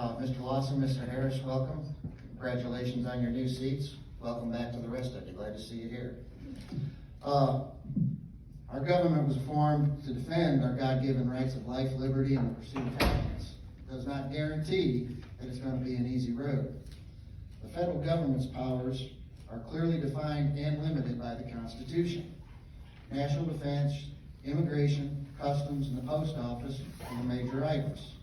Mr. Lawson, Mr. Harris, welcome. Congratulations on your new seats. Welcome back to the rest of you. Glad to see you here. Our government was formed to defend our God-given rights of life, liberty, and the pursuit of happiness. It does not guarantee that it's going to be an easy road. The federal government's powers are clearly defined and limited by the Constitution. National defense, immigration, customs, and the post office are the major items.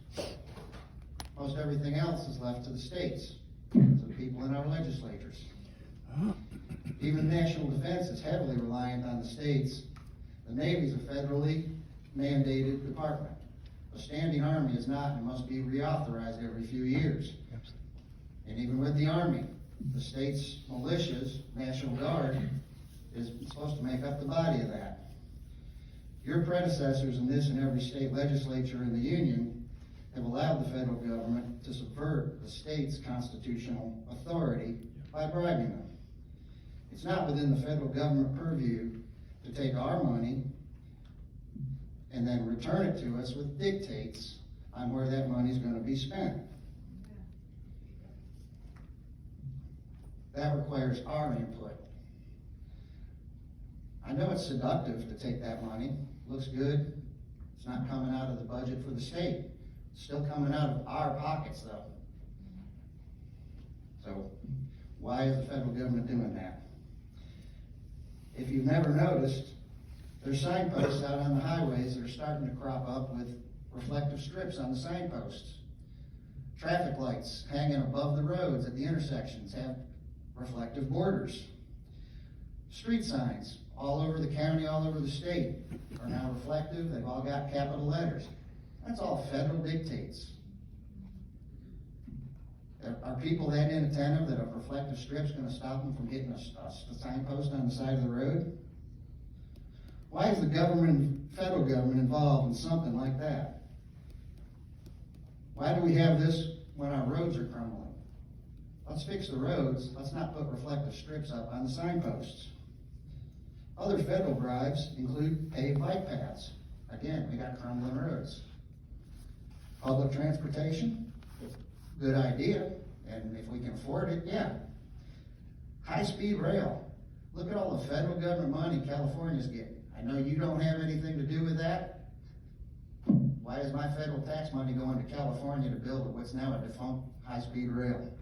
Most everything else is left to the states, to the people in our legislatures. Even national defense is heavily reliant on the states. The Navy is a federally mandated department. A standing army is not and must be reauthorized every few years. And even with the Army, the state's militias, National Guard, is supposed to make up the body of that. Your predecessors in this and every state legislature in the Union have allowed the federal government to subvert the state's constitutional authority by bribing them. It's not within the federal government purview to take our money and then return it to us with dictates on where that money is going to be spent. That requires our input. I know it's seductive to take that money. Looks good. It's not coming out of the budget for the state. It's still coming out of our pockets, though. So, why is the federal government doing that? If you've never noticed, there's signposts out on the highways that are starting to crop up with reflective strips on the signposts. Traffic lights hanging above the roads at the intersections have reflective borders. Street signs all over the county, all over the state are now reflective. They've all got capital letters. That's all federal dictates. Are people that inattentive that a reflective strip's going to stop them from getting a signpost on the side of the road? Why is the federal government involved in something like that? Why do we have this when our roads are crumbling? Let's fix the roads. Let's not put reflective strips up on the signposts. Other federal bribes include paved bike paths. Again, we got crumbling roads. Public transportation, good idea, and if we can afford it, yeah. High-speed rail. Look at all the federal government money California's getting. I know you don't have anything to do with that. Why is my federal tax money going to California to build what's now a defunct high-speed rail?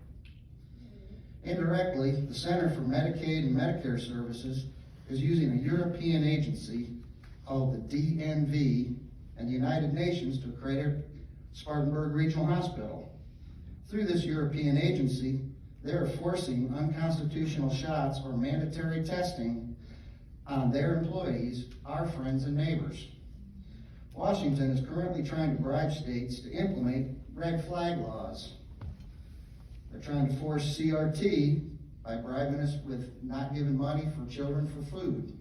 Indirectly, the Center for Medicaid and Medicare Services is using a European agency called the DNV and the United Nations to create a Spartanburg Regional Hospital. Through this European agency, they are forcing unconstitutional shots or mandatory testing on their employees, our friends and neighbors. Washington is currently trying to bribe states to implement red flag laws. They're trying to force CRT by bribing us with not giving money for children for food,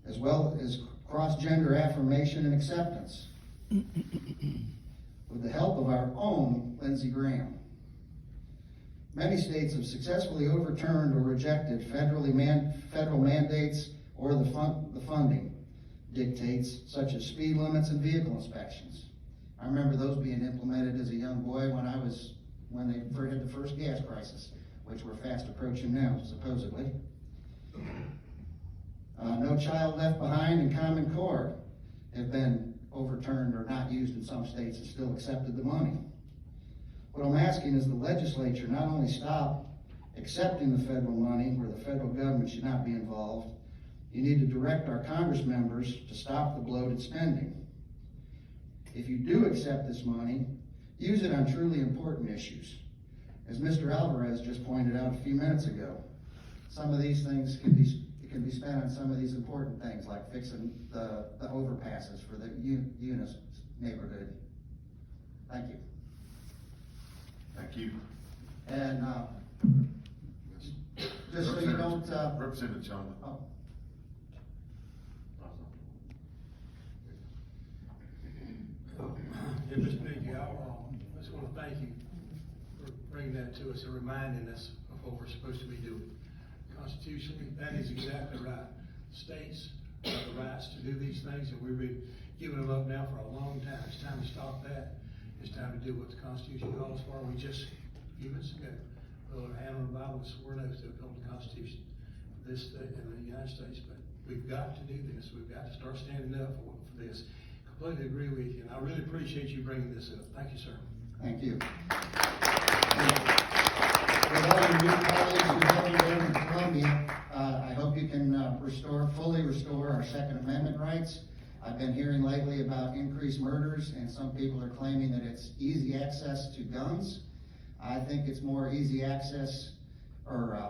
as well as cross-gender affirmation and acceptance, with the help of our own Lindsey Graham. Many states have successfully overturned or rejected federal mandates or the funding dictates, such as speed limits and vehicle inspections. I remember those being implemented as a young boy when they had the first gas crisis, which we're fast approaching now, supposedly. No Child Left Behind and Common Core have been overturned or not used in some states and still accepted the money. What I'm asking is the legislature not only stop accepting the federal money where the federal government should not be involved, you need to direct our Congress members to stop the bloated spending. If you do accept this money, use it on truly important issues. As Mr. Alvarez just pointed out a few minutes ago, some of these things can be spent on some of these important things, like fixing the overpasses for the Eunice neighborhood. Thank you. Thank you. And just so you don't... Representative Chandler. Oh. Yeah, Mr. Behnke, I just want to thank you for bringing that to us and reminding us of what we're supposed to be doing. Constitutionally, that is exactly right. States have the rights to do these things, and we've been giving them up now for a long time. It's time to stop that. It's time to to do what the Constitution calls for. We just, a few minutes ago, put our hand on the Bible and swore an oath to uphold the Constitution of this state and the United States. But we've got to do this. We've got to start standing up for this. Completely agree with you, and I really appreciate you bringing this up. Thank you, sir. Thank you. With all your new colleagues who have you there in Columbia, I hope you can fully restore our Second Amendment rights. I've been hearing lately about increased murders, and some people are claiming that it's easy access to guns. I think it's more easy access for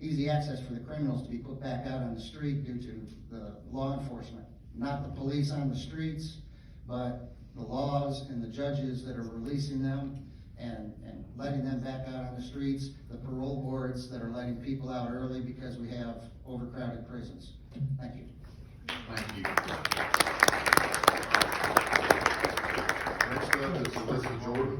the criminals to be put back out on the street due to the law enforcement. Not the police on the streets, but the laws and the judges that are releasing them and letting them back out on the streets, the parole boards that are letting people out early because we have overcrowded prisons. Thank you. Thank you. Next up is Elizabeth Jordan.